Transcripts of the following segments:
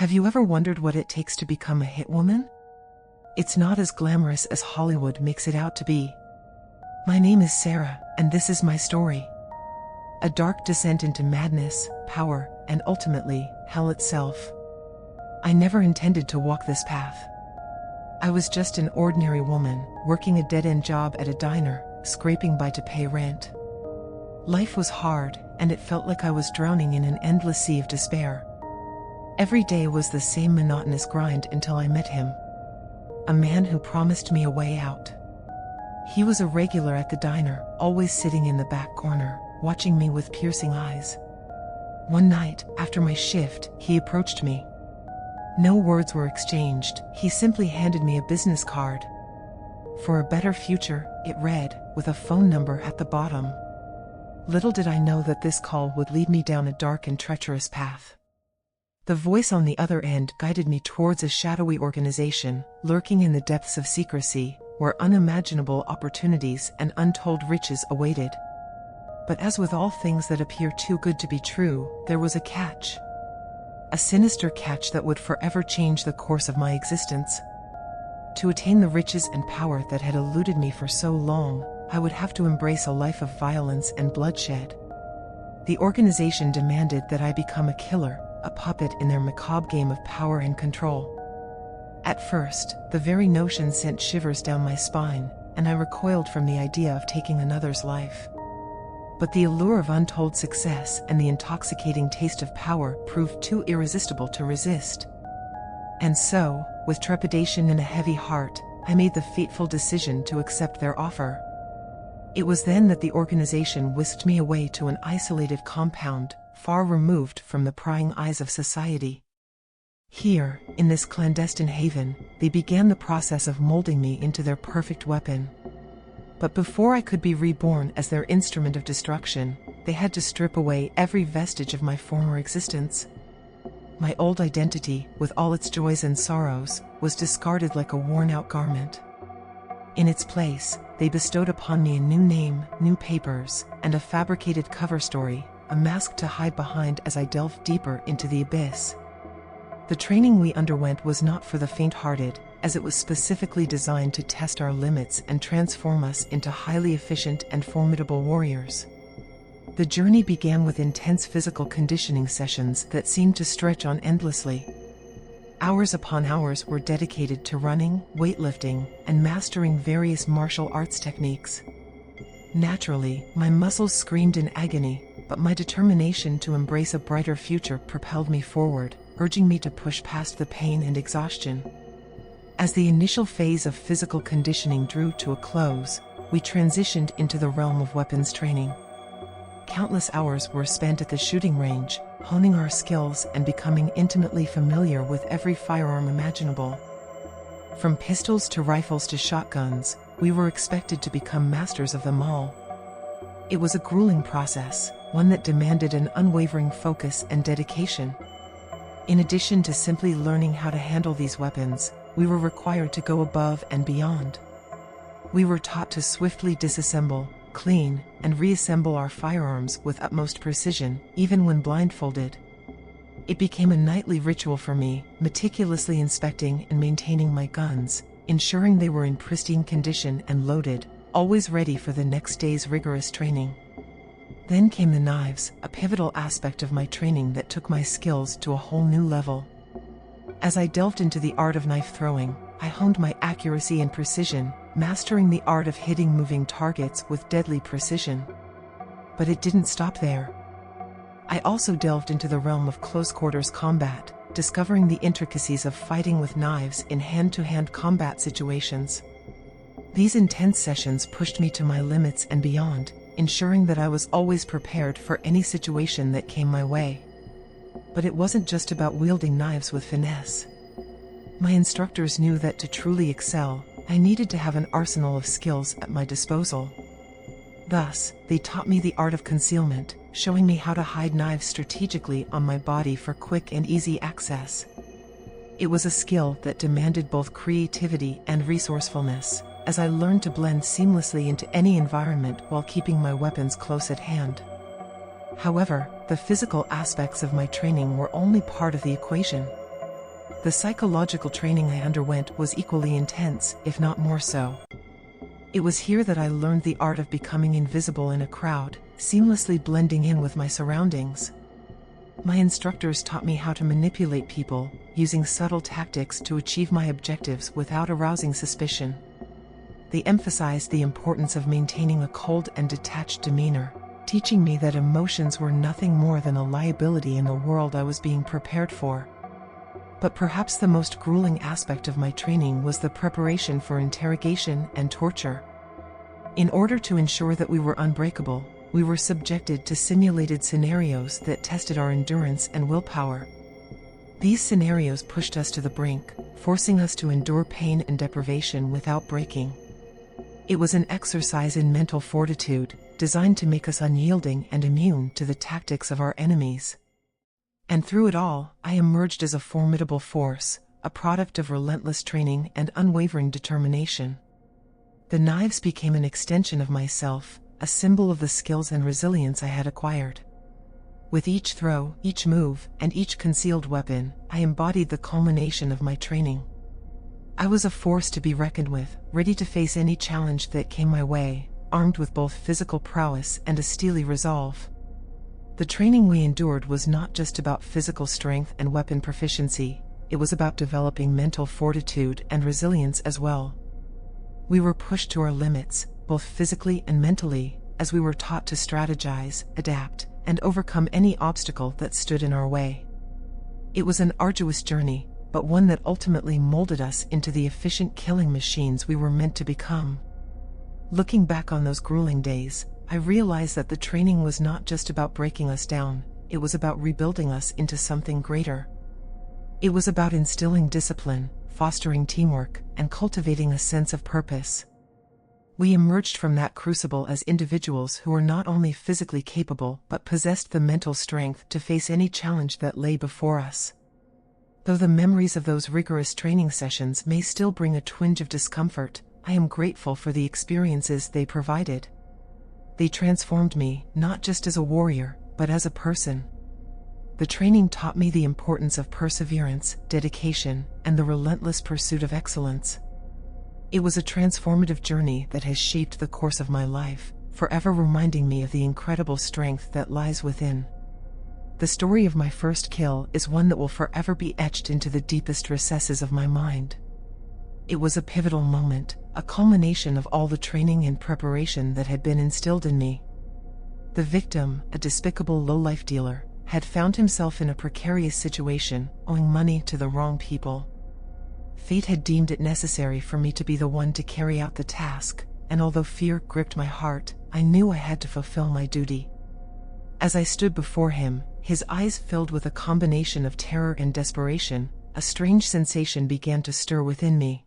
Have you ever wondered what it takes to become a hitwoman? It's not as glamorous as Hollywood makes it out to be. My name is Sarah, and this is my story. A dark descent into madness, power, and ultimately, hell itself. I never intended to walk this path. I was just an ordinary woman, working a dead-end job at a diner, scraping by to pay rent. Life was hard, and it felt like I was drowning in an endless sea of despair. Every day was the same monotonous grind until I met him. A man who promised me a way out. He was a regular at the diner, always sitting in the back corner, watching me with piercing eyes. One night, after my shift, he approached me. No words were exchanged, he simply handed me a business card. For a better future, it read, with a phone number at the bottom. Little did I know that this call would lead me down a dark and treacherous path. The voice on the other end guided me towards a shadowy organization, lurking in the depths of secrecy, where unimaginable opportunities and untold riches awaited. But as with all things that appear too good to be true, there was a catch. A sinister catch that would forever change the course of my existence. To attain the riches and power that had eluded me for so long, I would have to embrace a life of violence and bloodshed. The organization demanded that I become a killer, a puppet in their macabre game of power and control. At first, the very notion sent shivers down my spine, and I recoiled from the idea of taking another's life. But the allure of untold success and the intoxicating taste of power proved too irresistible to resist. And so, with trepidation and a heavy heart, I made the fateful decision to accept their offer. It was then that the organization whisked me away to an isolated compound, far removed from the prying eyes of society. Here, in this clandestine haven, they began the process of molding me into their perfect weapon. But before I could be reborn as their instrument of destruction, they had to strip away every vestige of my former existence. My old identity, with all its joys and sorrows, was discarded like a worn-out garment. In its place, they bestowed upon me a new name, new papers, and a fabricated cover story, a mask to hide behind as I delved deeper into the abyss. The training we underwent was not for the faint-hearted, as it was specifically designed to test our limits and transform us into highly efficient and formidable warriors. The journey began with intense physical conditioning sessions that seemed to stretch on endlessly. Hours upon hours were dedicated to running, weightlifting, and mastering various martial arts techniques. Naturally, my muscles screamed in agony, but my determination to embrace a brighter future propelled me forward, urging me to push past the pain and exhaustion. As the initial phase of physical conditioning drew to a close, we transitioned into the realm of weapons training. Countless hours were spent at the shooting range, honing our skills and becoming intimately familiar with every firearm imaginable. From pistols to rifles to shotguns, we were expected to become masters of them all. It was a grueling process, one that demanded an unwavering focus and dedication. In addition to simply learning how to handle these weapons, we were required to go above and beyond. We were taught to swiftly disassemble, clean, and reassemble our firearms with utmost precision, even when blindfolded. It became a nightly ritual for me, meticulously inspecting and maintaining my guns, ensuring they were in pristine condition and loaded, always ready for the next day's rigorous training. Then came the knives, a pivotal aspect of my training that took my skills to a whole new level. As I delved into the art of knife throwing, I honed my accuracy and precision, mastering the art of hitting moving targets with deadly precision. But it didn't stop there. I also delved into the realm of close-quarters combat, discovering the intricacies of fighting with knives in hand-to-hand combat situations. These intense sessions pushed me to my limits and beyond, ensuring that I was always prepared for any situation that came my way. But it wasn't just about wielding knives with finesse. My instructors knew that to truly excel, I needed to have an arsenal of skills at my disposal. Thus, they taught me the art of concealment, showing me how to hide knives strategically on my body for quick and easy access. It was a skill that demanded both creativity and resourcefulness, as I learned to blend seamlessly into any environment while keeping my weapons close at hand. However, the physical aspects of my training were only part of the equation. The psychological training I underwent was equally intense, if not more so. It was here that I learned the art of becoming invisible in a crowd, seamlessly blending in with my surroundings. My instructors taught me how to manipulate people, using subtle tactics to achieve my objectives without arousing suspicion. They emphasized the importance of maintaining a cold and detached demeanor, teaching me that emotions were nothing more than a liability in the world I was being prepared for. But perhaps the most grueling aspect of my training was the preparation for interrogation and torture. In order to ensure that we were unbreakable, we were subjected to simulated scenarios that tested our endurance and willpower. These scenarios pushed us to the brink, forcing us to endure pain and deprivation without breaking. It was an exercise in mental fortitude, designed to make us unyielding and immune to the tactics of our enemies. And through it all, I emerged as a formidable force, a product of relentless training and unwavering determination. The knives became an extension of myself, a symbol of the skills and resilience I had acquired. With each throw, each move, and each concealed weapon, I embodied the culmination of my training. I was a force to be reckoned with, ready to face any challenge that came my way, armed with both physical prowess and a steely resolve. The training we endured was not just about physical strength and weapon proficiency, it was about developing mental fortitude and resilience as well. We were pushed to our limits, both physically and mentally, as we were taught to strategize, adapt, and overcome any obstacle that stood in our way. It was an arduous journey, but one that ultimately molded us into the efficient killing machines we were meant to become. Looking back on those grueling days, I realized that the training was not just about breaking us down, it was about rebuilding us into something greater. It was about instilling discipline, fostering teamwork, and cultivating a sense of purpose. We emerged from that crucible as individuals who were not only physically capable but possessed the mental strength to face any challenge that lay before us. Though the memories of those rigorous training sessions may still bring a twinge of discomfort, I am grateful for the experiences they provided. They transformed me, not just as a warrior, but as a person. The training taught me the importance of perseverance, dedication, and the relentless pursuit of excellence. It was a transformative journey that has shaped the course of my life, forever reminding me of the incredible strength that lies within. The story of my first kill is one that will forever be etched into the deepest recesses of my mind. It was a pivotal moment, a culmination of all the training and preparation that had been instilled in me. The victim, a despicable low-life dealer, had found himself in a precarious situation, owing money to the wrong people. Fate had deemed it necessary for me to be the one to carry out the task, and although fear gripped my heart, I knew I had to fulfill my duty. As I stood before him, his eyes filled with a combination of terror and desperation, a strange sensation began to stir within me.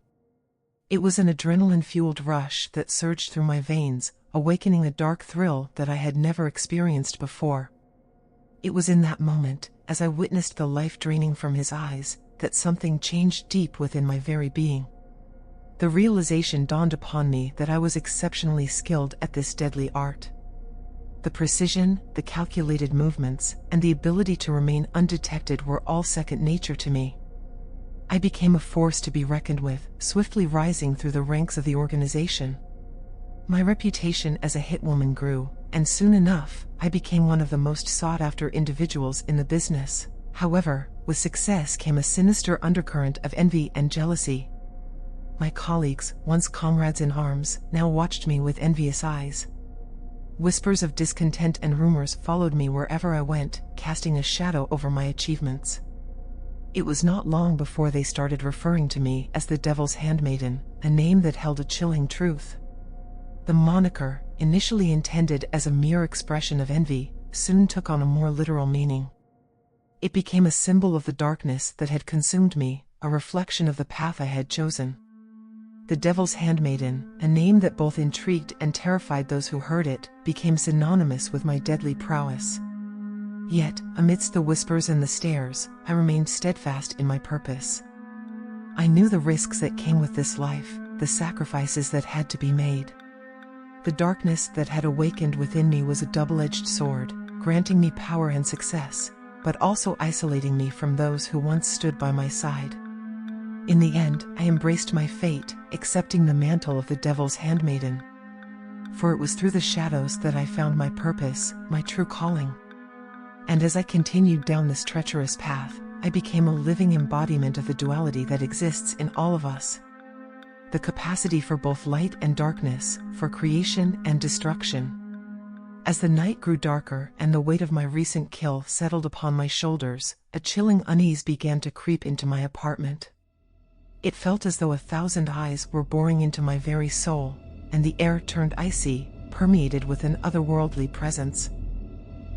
It was an adrenaline-fueled rush that surged through my veins, awakening a dark thrill that I had never experienced before. It was in that moment, as I witnessed the life draining from his eyes, that something changed deep within my very being. The realization dawned upon me that I was exceptionally skilled at this deadly art. The precision, the calculated movements, and the ability to remain undetected were all second nature to me. I became a force to be reckoned with, swiftly rising through the ranks of the organization. My reputation as a hitwoman grew, and soon enough, I became one of the most sought-after individuals in the business. However, with success came a sinister undercurrent of envy and jealousy. My colleagues, once comrades in arms, now watched me with envious eyes. Whispers of discontent and rumors followed me wherever I went, casting a shadow over my achievements. It was not long before they started referring to me as the Devil's Handmaiden, a name that held a chilling truth. The moniker, initially intended as a mere expression of envy, soon took on a more literal meaning. It became a symbol of the darkness that had consumed me, a reflection of the path I had chosen. The Devil's Handmaiden, a name that both intrigued and terrified those who heard it, became synonymous with my deadly prowess. Yet, amidst the whispers and the stares, I remained steadfast in my purpose. I knew the risks that came with this life, the sacrifices that had to be made. The darkness that had awakened within me was a double-edged sword, granting me power and success, but also isolating me from those who once stood by my side. In the end, I embraced my fate, accepting the mantle of the devil's handmaiden. For it was through the shadows that I found my purpose, my true calling. And as I continued down this treacherous path, I became a living embodiment of the duality that exists in all of us. The capacity for both light and darkness, for creation and destruction. As the night grew darker and the weight of my recent kill settled upon my shoulders, a chilling unease began to creep into my apartment. It felt as though 1,000 eyes were boring into my very soul, and the air turned icy, permeated with an otherworldly presence.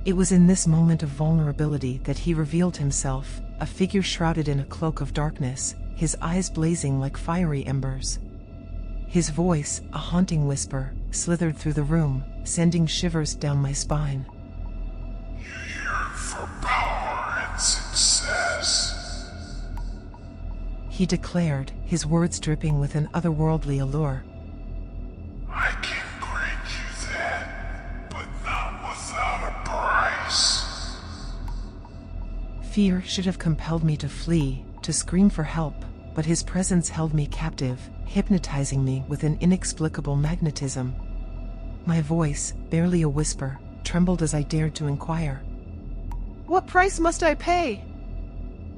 It was in this moment of vulnerability that he revealed himself, a figure shrouded in a cloak of darkness, his eyes blazing like fiery embers. His voice, a haunting whisper, slithered through the room, sending shivers down my spine. You yearn for power and success, he declared, his words dripping with an otherworldly allure. I can grant you that, but not without a price. Fear should have compelled me to flee, to scream for help, but his presence held me captive, hypnotizing me with an inexplicable magnetism. My voice, barely a whisper, trembled as I dared to inquire. "What price must I pay?"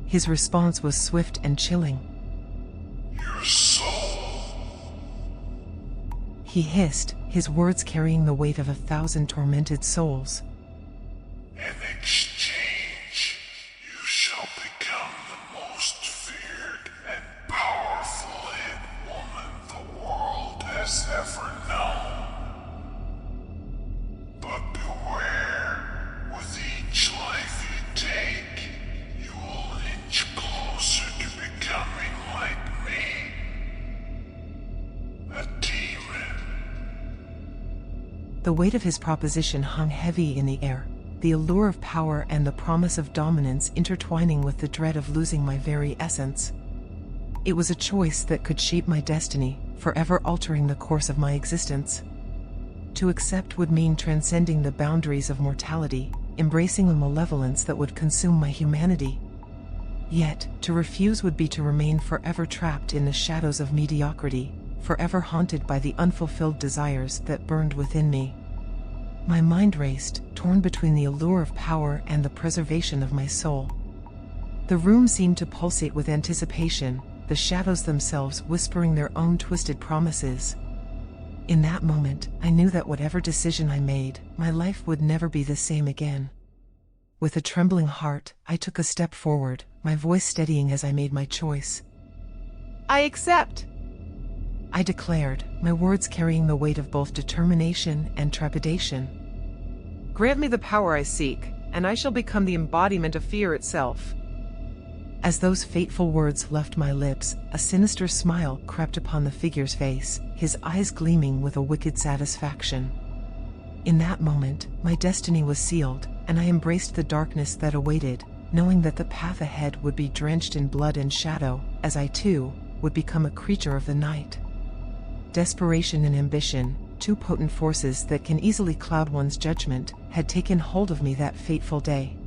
His response was swift and chilling. Your soul. He hissed, his words carrying the weight of 1,000 tormented souls. In exchange, you shall become the most feared and powerful Hitwoman the world has ever known. But beware, with each life you take, you will inch closer to becoming like me. A demon. The weight of his proposition hung heavy in the air, the allure of power and the promise of dominance intertwining with the dread of losing my very essence. It was a choice that could shape my destiny, forever altering the course of my existence. To accept would mean transcending the boundaries of mortality, embracing a malevolence that would consume my humanity. Yet, to refuse would be to remain forever trapped in the shadows of mediocrity, forever haunted by the unfulfilled desires that burned within me. My mind raced, torn between the allure of power and the preservation of my soul. The room seemed to pulsate with anticipation, the shadows themselves whispering their own twisted promises. In that moment, I knew that whatever decision I made, my life would never be the same again. With a trembling heart, I took a step forward, my voice steadying as I made my choice. "I accept," I declared, my words carrying the weight of both determination and trepidation. "Grant me the power I seek, and I shall become the embodiment of fear itself." As those fateful words left my lips, a sinister smile crept upon the figure's face, his eyes gleaming with a wicked satisfaction. In that moment, my destiny was sealed, and I embraced the darkness that awaited, knowing that the path ahead would be drenched in blood and shadow, as I too would become a creature of the night. Desperation and ambition, two potent forces that can easily cloud one's judgment, had taken hold of me that fateful day.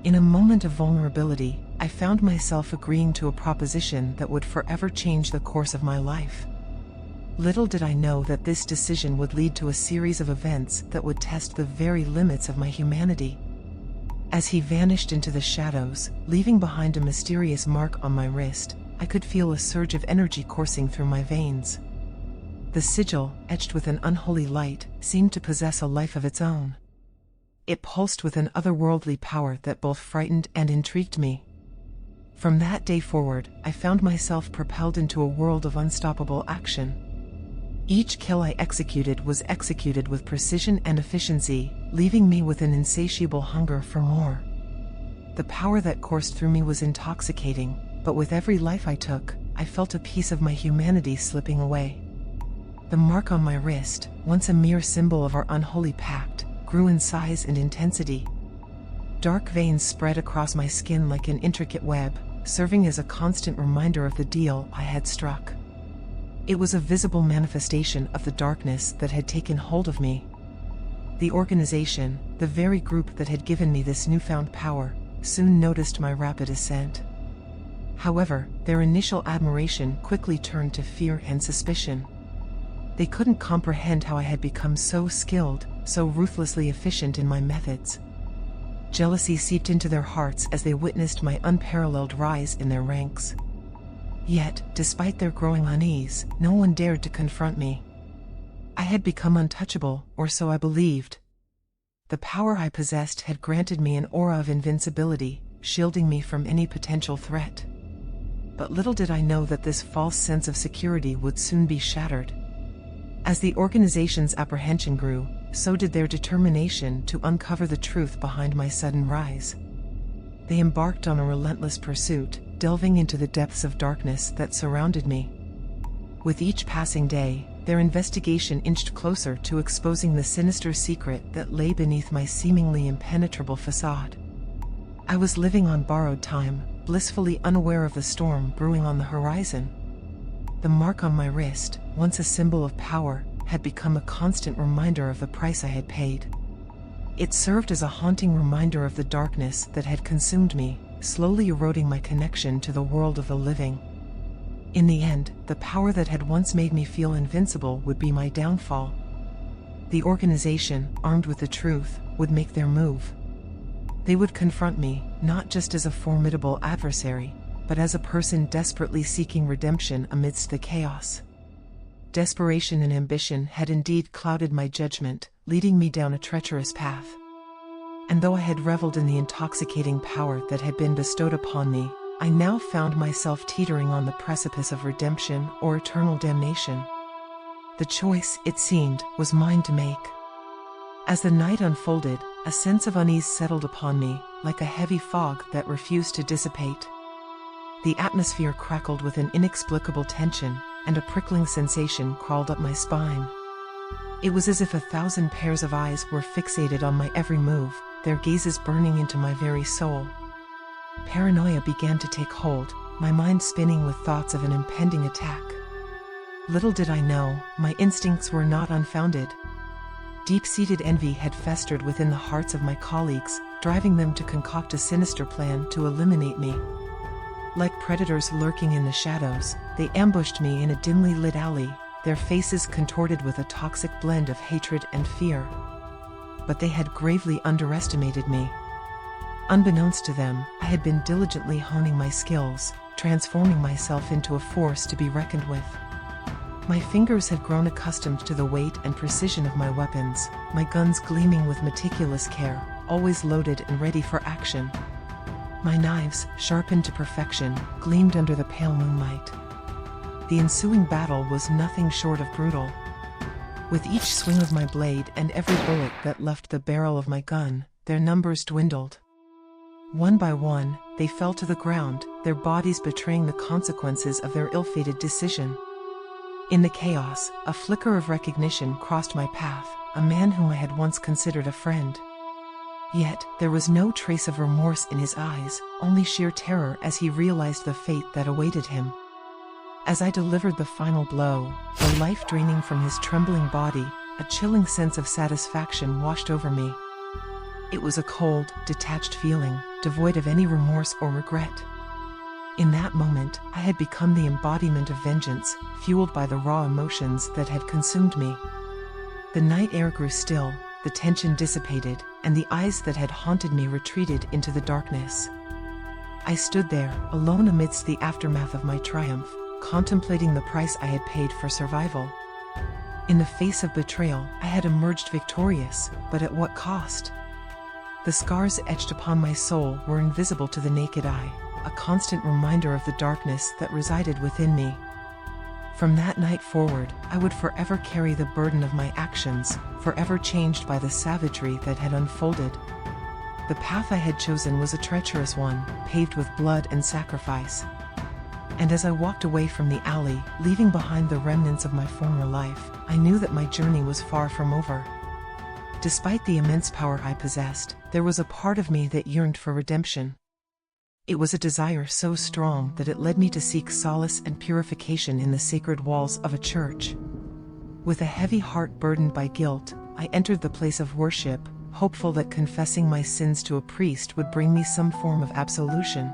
In a moment of vulnerability, I found myself agreeing to a proposition that would forever change the course of my life. Little did I know that this decision would lead to a series of events that would test the very limits of my humanity. As he vanished into the shadows, leaving behind a mysterious mark on my wrist, I could feel a surge of energy coursing through my veins. The sigil, etched with an unholy light, seemed to possess a life of its own. It pulsed with an otherworldly power that both frightened and intrigued me. From that day forward, I found myself propelled into a world of unstoppable action. Each kill I executed was executed with precision and efficiency, leaving me with an insatiable hunger for more. The power that coursed through me was intoxicating, but with every life I took, I felt a piece of my humanity slipping away. The mark on my wrist, once a mere symbol of our unholy pact, grew in size and intensity. Dark veins spread across my skin like an intricate web, serving as a constant reminder of the deal I had struck. It was a visible manifestation of the darkness that had taken hold of me. The organization, the very group that had given me this newfound power, soon noticed my rapid ascent. However, their initial admiration quickly turned to fear and suspicion. They couldn't comprehend how I had become so skilled, so ruthlessly efficient in my methods. Jealousy seeped into their hearts as they witnessed my unparalleled rise in their ranks. Yet, despite their growing unease, no one dared to confront me. I had become untouchable, or so I believed. The power I possessed had granted me an aura of invincibility, shielding me from any potential threat. But little did I know that this false sense of security would soon be shattered. As the organization's apprehension grew, so did their determination to uncover the truth behind my sudden rise. They embarked on a relentless pursuit, delving into the depths of darkness that surrounded me. With each passing day, their investigation inched closer to exposing the sinister secret that lay beneath my seemingly impenetrable facade. I was living on borrowed time, blissfully unaware of the storm brewing on the horizon. The mark on my wrist, once a symbol of power, had become a constant reminder of the price I had paid. It served as a haunting reminder of the darkness that had consumed me, slowly eroding my connection to the world of the living. In the end, the power that had once made me feel invincible would be my downfall. The organization, armed with the truth, would make their move. They would confront me, not just as a formidable adversary, but as a person desperately seeking redemption amidst the chaos. Desperation and ambition had indeed clouded my judgment, leading me down a treacherous path. And though I had reveled in the intoxicating power that had been bestowed upon me, I now found myself teetering on the precipice of redemption or eternal damnation. The choice, it seemed, was mine to make. As the night unfolded, a sense of unease settled upon me, like a heavy fog that refused to dissipate. The atmosphere crackled with an inexplicable tension, and a prickling sensation crawled up my spine. It was as if 1,000 pairs of eyes were fixated on my every move, their gazes burning into my very soul. Paranoia began to take hold, my mind spinning with thoughts of an impending attack. Little did I know, my instincts were not unfounded. Deep-seated envy had festered within the hearts of my colleagues, driving them to concoct a sinister plan to eliminate me. Like predators lurking in the shadows, they ambushed me in a dimly lit alley, their faces contorted with a toxic blend of hatred and fear. But they had gravely underestimated me. Unbeknownst to them, I had been diligently honing my skills, transforming myself into a force to be reckoned with. My fingers had grown accustomed to the weight and precision of my weapons, my guns gleaming with meticulous care, always loaded and ready for action. My knives, sharpened to perfection, gleamed under the pale moonlight. The ensuing battle was nothing short of brutal. With each swing of my blade and every bullet that left the barrel of my gun, their numbers dwindled. One by one, they fell to the ground, their bodies betraying the consequences of their ill-fated decision. In the chaos, a flicker of recognition crossed my path, a man whom I had once considered a friend. Yet, there was no trace of remorse in his eyes, only sheer terror as he realized the fate that awaited him. As I delivered the final blow, the life draining from his trembling body, a chilling sense of satisfaction washed over me. It was a cold, detached feeling, devoid of any remorse or regret. In that moment, I had become the embodiment of vengeance, fueled by the raw emotions that had consumed me. The night air grew still, the tension dissipated, and the eyes that had haunted me retreated into the darkness. I stood there, alone amidst the aftermath of my triumph, contemplating the price I had paid for survival. In the face of betrayal, I had emerged victorious, but at what cost? The scars etched upon my soul were invisible to the naked eye, a constant reminder of the darkness that resided within me. From that night forward, I would forever carry the burden of my actions, forever changed by the savagery that had unfolded. The path I had chosen was a treacherous one, paved with blood and sacrifice. And as I walked away from the alley, leaving behind the remnants of my former life, I knew that my journey was far from over. Despite the immense power I possessed, there was a part of me that yearned for redemption. It was a desire so strong that it led me to seek solace and purification in the sacred walls of a church. With a heavy heart burdened by guilt, I entered the place of worship, hopeful that confessing my sins to a priest would bring me some form of absolution.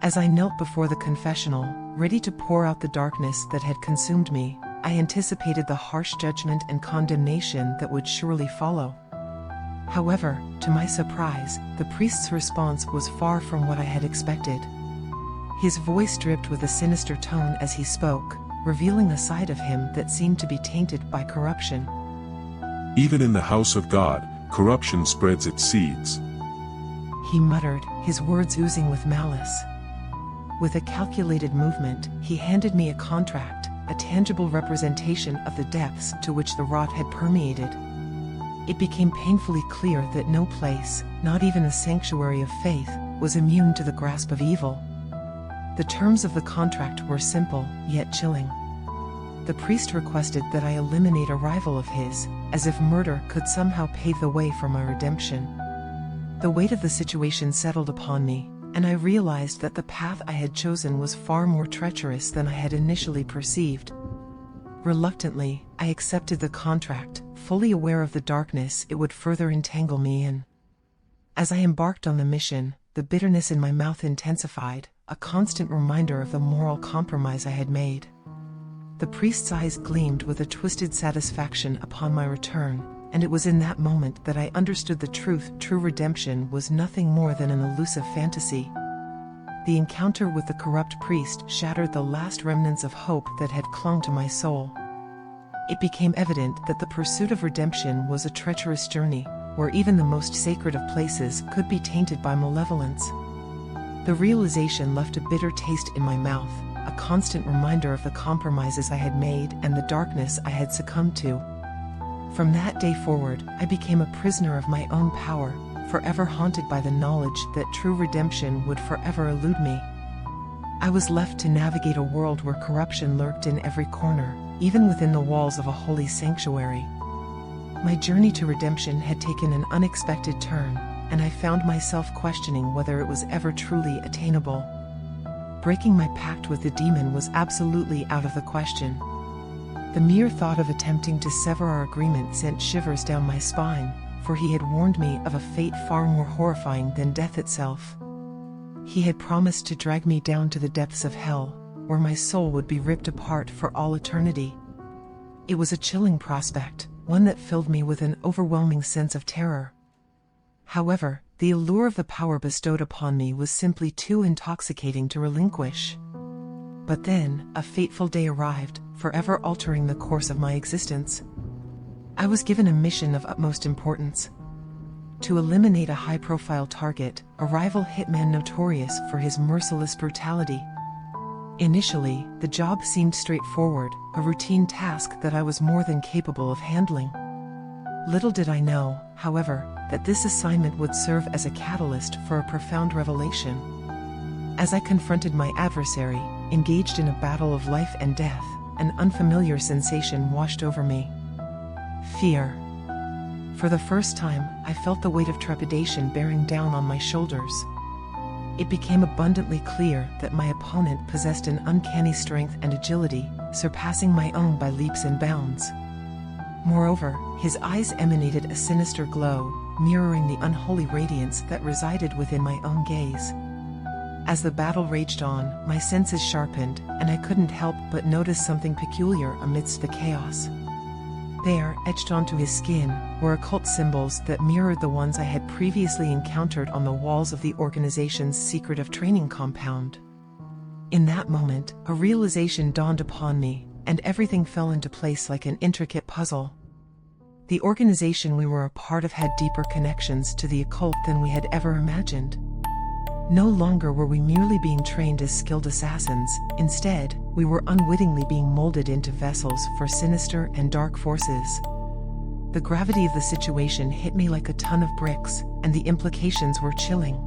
As I knelt before the confessional, ready to pour out the darkness that had consumed me, I anticipated the harsh judgment and condemnation that would surely follow. However, to my surprise, the priest's response was far from what I had expected. His voice dripped with a sinister tone as he spoke, revealing a side of him that seemed to be tainted by corruption. Even in the house of God, corruption spreads its seeds. He muttered, his words oozing with malice. With a calculated movement, he handed me a contract, a tangible representation of the depths to which the rot had permeated. It became painfully clear that no place, not even a sanctuary of faith, was immune to the grasp of evil. The terms of the contract were simple, yet chilling. The priest requested that I eliminate a rival of his, as if murder could somehow pave the way for my redemption. The weight of the situation settled upon me, and I realized that the path I had chosen was far more treacherous than I had initially perceived. Reluctantly, I accepted the contract, fully aware of the darkness it would further entangle me in. As I embarked on the mission, the bitterness in my mouth intensified, a constant reminder of the moral compromise I had made. The priest's eyes gleamed with a twisted satisfaction upon my return, and it was in that moment that I understood the truth. True redemption was nothing more than an elusive fantasy. The encounter with the corrupt priest shattered the last remnants of hope that had clung to my soul. It became evident that the pursuit of redemption was a treacherous journey, where even the most sacred of places could be tainted by malevolence. The realization left a bitter taste in my mouth, a constant reminder of the compromises I had made and the darkness I had succumbed to. From that day forward, I became a prisoner of my own power, forever haunted by the knowledge that true redemption would forever elude me. I was left to navigate a world where corruption lurked in every corner, even within the walls of a holy sanctuary. My journey to redemption had taken an unexpected turn, and I found myself questioning whether it was ever truly attainable. Breaking my pact with the demon was absolutely out of the question. The mere thought of attempting to sever our agreement sent shivers down my spine, for he had warned me of a fate far more horrifying than death itself. He had promised to drag me down to the depths of hell, where my soul would be ripped apart for all eternity. It was a chilling prospect, one that filled me with an overwhelming sense of terror. However, the allure of the power bestowed upon me was simply too intoxicating to relinquish. But then, a fateful day arrived, forever altering the course of my existence. I was given a mission of utmost importance: to eliminate a high-profile target, a rival hitman notorious for his merciless brutality. Initially, the job seemed straightforward, a routine task that I was more than capable of handling. Little did I know, however, that this assignment would serve as a catalyst for a profound revelation. As I confronted my adversary, engaged in a battle of life and death, an unfamiliar sensation washed over me. Fear. For the first time, I felt the weight of trepidation bearing down on my shoulders. It became abundantly clear that my opponent possessed an uncanny strength and agility, surpassing my own by leaps and bounds. Moreover, his eyes emanated a sinister glow, mirroring the unholy radiance that resided within my own gaze. As the battle raged on, my senses sharpened, and I couldn't help but notice something peculiar amidst the chaos. There, etched onto his skin, were occult symbols that mirrored the ones I had previously encountered on the walls of the organization's secretive training compound. In that moment, a realization dawned upon me, and everything fell into place like an intricate puzzle. The organization we were a part of had deeper connections to the occult than we had ever imagined. No longer were we merely being trained as skilled assassins, instead, we were unwittingly being molded into vessels for sinister and dark forces. The gravity of the situation hit me like a ton of bricks, and the implications were chilling.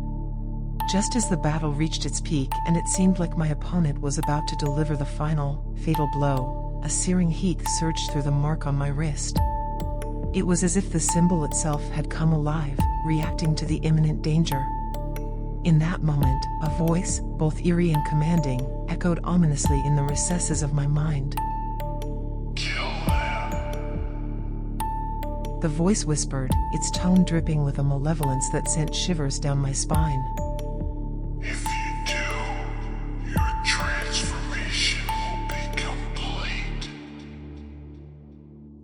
Just as the battle reached its peak and it seemed like my opponent was about to deliver the final, fatal blow, a searing heat surged through the mark on my wrist. It was as if the symbol itself had come alive, reacting to the imminent danger. In that moment, a voice, both eerie and commanding, echoed ominously in the recesses of my mind. Kill him. The voice whispered, its tone dripping with a malevolence that sent shivers down my spine. If you do,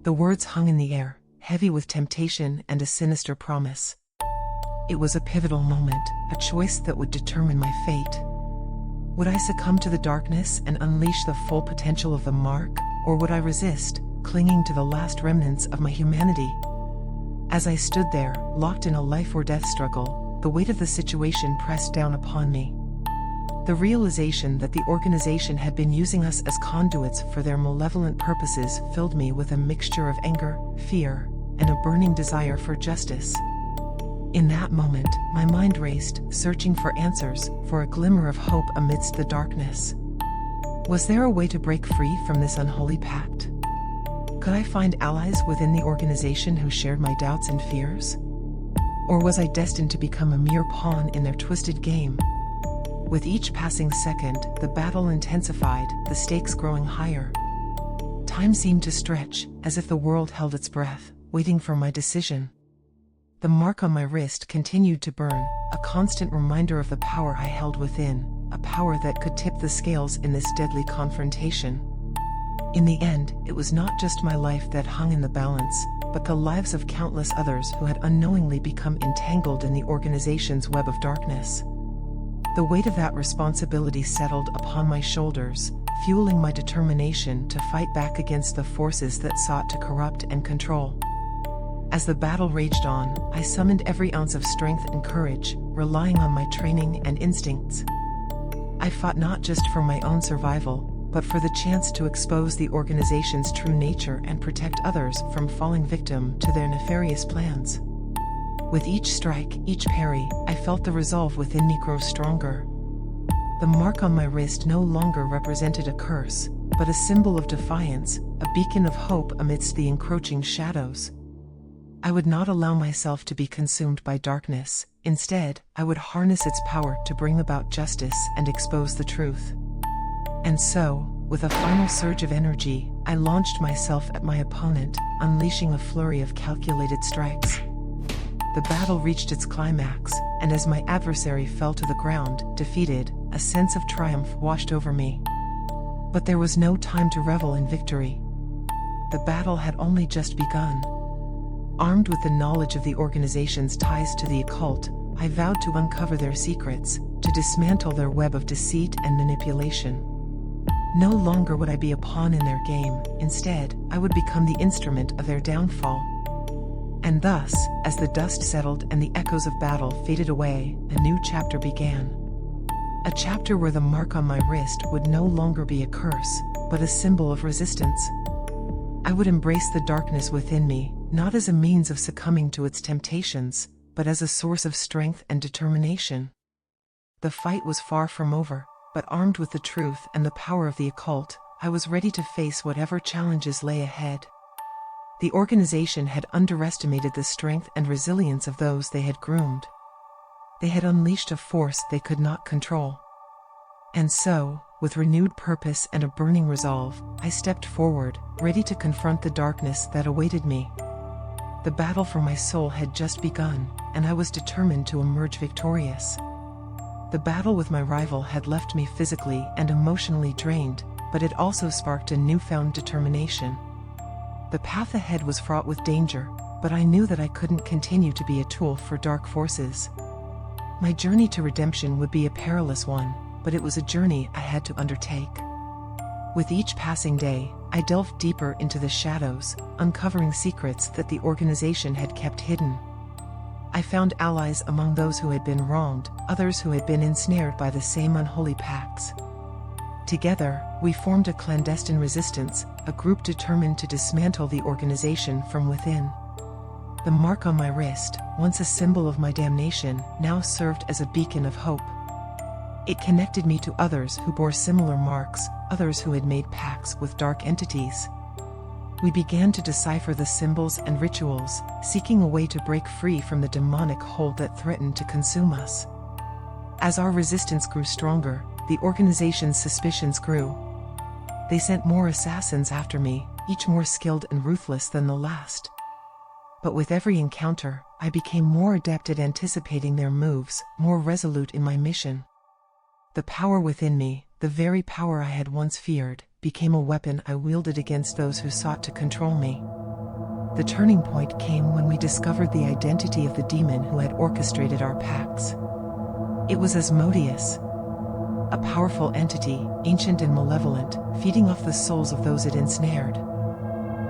The words hung in the air, heavy with temptation and a sinister promise. It was a pivotal moment, a choice that would determine my fate. Would I succumb to the darkness and unleash the full potential of the mark, or would I resist, clinging to the last remnants of my humanity? As I stood there, locked in a life-or-death struggle, the weight of the situation pressed down upon me. The realization that the organization had been using us as conduits for their malevolent purposes filled me with a mixture of anger, fear, and a burning desire for justice. In that moment, my mind raced, searching for answers, for a glimmer of hope amidst the darkness. Was there a way to break free from this unholy pact? Could I find allies within the organization who shared my doubts and fears? Or was I destined to become a mere pawn in their twisted game? With each passing second, the battle intensified, the stakes growing higher. Time seemed to stretch, as if the world held its breath, waiting for my decision. The mark on my wrist continued to burn, a constant reminder of the power I held within, a power that could tip the scales in this deadly confrontation. In the end, it was not just my life that hung in the balance, but the lives of countless others who had unknowingly become entangled in the organization's web of darkness. The weight of that responsibility settled upon my shoulders, fueling my determination to fight back against the forces that sought to corrupt and control. As the battle raged on, I summoned every ounce of strength and courage, relying on my training and instincts. I fought not just for my own survival, but for the chance to expose the organization's true nature and protect others from falling victim to their nefarious plans. With each strike, each parry, I felt the resolve within me grow stronger. The mark on my wrist no longer represented a curse, but a symbol of defiance, a beacon of hope amidst the encroaching shadows. I would not allow myself to be consumed by darkness. Instead, I would harness its power to bring about justice and expose the truth. And so, with a final surge of energy, I launched myself at my opponent, unleashing a flurry of calculated strikes. The battle reached its climax, and as my adversary fell to the ground, defeated, a sense of triumph washed over me. But there was no time to revel in victory. The battle had only just begun. Armed with the knowledge of the organization's ties to the occult, I vowed to uncover their secrets, to dismantle their web of deceit and manipulation. No longer would I be a pawn in their game, instead, I would become the instrument of their downfall. And thus, as the dust settled and the echoes of battle faded away, a new chapter began. A chapter where the mark on my wrist would no longer be a curse, but a symbol of resistance. I would embrace the darkness within me, not as a means of succumbing to its temptations, but as a source of strength and determination. The fight was far from over, but armed with the truth and the power of the occult, I was ready to face whatever challenges lay ahead. The organization had underestimated the strength and resilience of those they had groomed. They had unleashed a force they could not control. And so, with renewed purpose and a burning resolve, I stepped forward, ready to confront the darkness that awaited me. The battle for my soul had just begun, and I was determined to emerge victorious. The battle with my rival had left me physically and emotionally drained, but it also sparked a newfound determination. The path ahead was fraught with danger, but I knew that I couldn't continue to be a tool for dark forces. My journey to redemption would be a perilous one, but it was a journey I had to undertake. With each passing day, I delved deeper into the shadows, uncovering secrets that the organization had kept hidden. I found allies among those who had been wronged, others who had been ensnared by the same unholy pacts. Together, we formed a clandestine resistance, a group determined to dismantle the organization from within. The mark on my wrist, once a symbol of my damnation, now served as a beacon of hope. It connected me to others who bore similar marks, others who had made pacts with dark entities. We began to decipher the symbols and rituals, seeking a way to break free from the demonic hold that threatened to consume us. As our resistance grew stronger, the organization's suspicions grew. They sent more assassins after me, each more skilled and ruthless than the last. But with every encounter, I became more adept at anticipating their moves, more resolute in my mission. The power within me, the very power I had once feared, became a weapon I wielded against those who sought to control me. The turning point came when we discovered the identity of the demon who had orchestrated our pacts. It was Asmodeus, a powerful entity, ancient and malevolent, feeding off the souls of those it ensnared.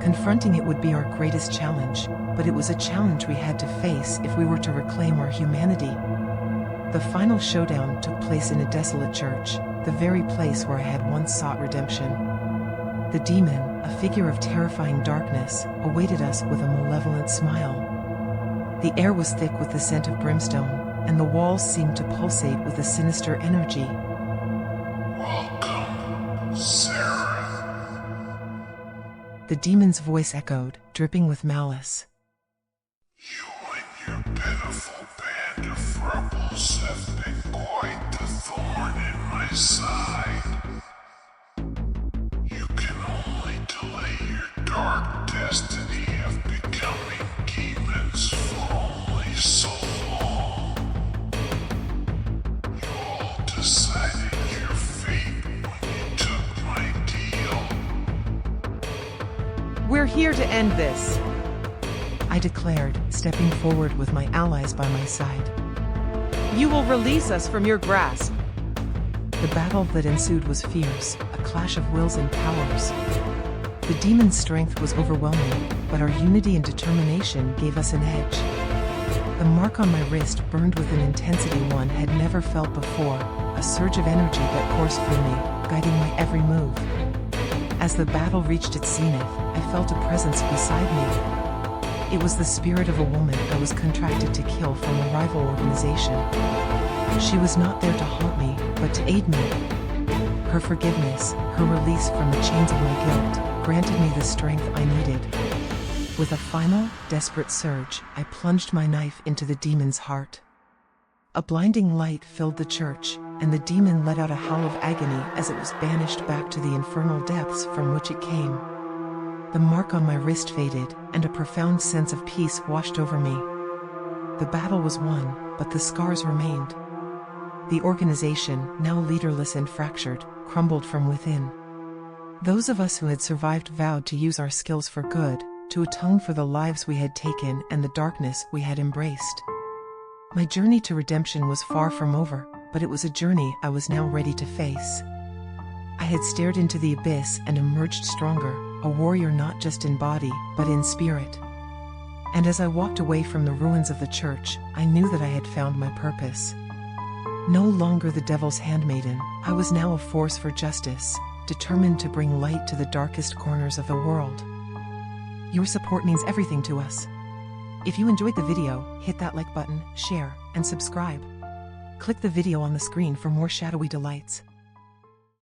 Confronting it would be our greatest challenge, but it was a challenge we had to face if we were to reclaim our humanity. The final showdown took place in a desolate church, the very place where I had once sought redemption. The demon, a figure of terrifying darkness, awaited us with a malevolent smile. The air was thick with the scent of brimstone, and the walls seemed to pulsate with a sinister energy. Welcome, Sarah. The demon's voice echoed, dripping with malice. You and your pitiful band of rebels have been quite the thorn in my side. You can only delay your dark destiny of becoming demons for only so long. You all decided your fate when you took my deal. We're here to end this, I declared, stepping forward with my allies by my side. You will release us from your grasp. The battle that ensued was fierce, a clash of wills and powers. The demon's strength was overwhelming, but our unity and determination gave us an edge. The mark on my wrist burned with an intensity one had never felt before, a surge of energy that coursed through me, guiding my every move. As the battle reached its zenith, I felt a presence beside me. It was the spirit of a woman I was contracted to kill from a rival organization. She was not there to haunt me, but to aid me. Her forgiveness, her release from the chains of my guilt, granted me the strength I needed. With a final, desperate surge, I plunged my knife into the demon's heart. A blinding light filled the church, and the demon let out a howl of agony as it was banished back to the infernal depths from which it came. The mark on my wrist faded, and a profound sense of peace washed over me. The battle was won, but the scars remained. The organization, now leaderless and fractured, crumbled from within. Those of us who had survived vowed to use our skills for good, to atone for the lives we had taken and the darkness we had embraced. My journey to redemption was far from over, but it was a journey I was now ready to face. I had stared into the abyss and emerged stronger, a warrior not just in body, but in spirit. And as I walked away from the ruins of the church, I knew that I had found my purpose. No longer the devil's handmaiden, I was now a force for justice, determined to bring light to the darkest corners of the world. Your support means everything to us. If you enjoyed the video, hit that like button, share, and subscribe. Click the video on the screen for more shadowy delights.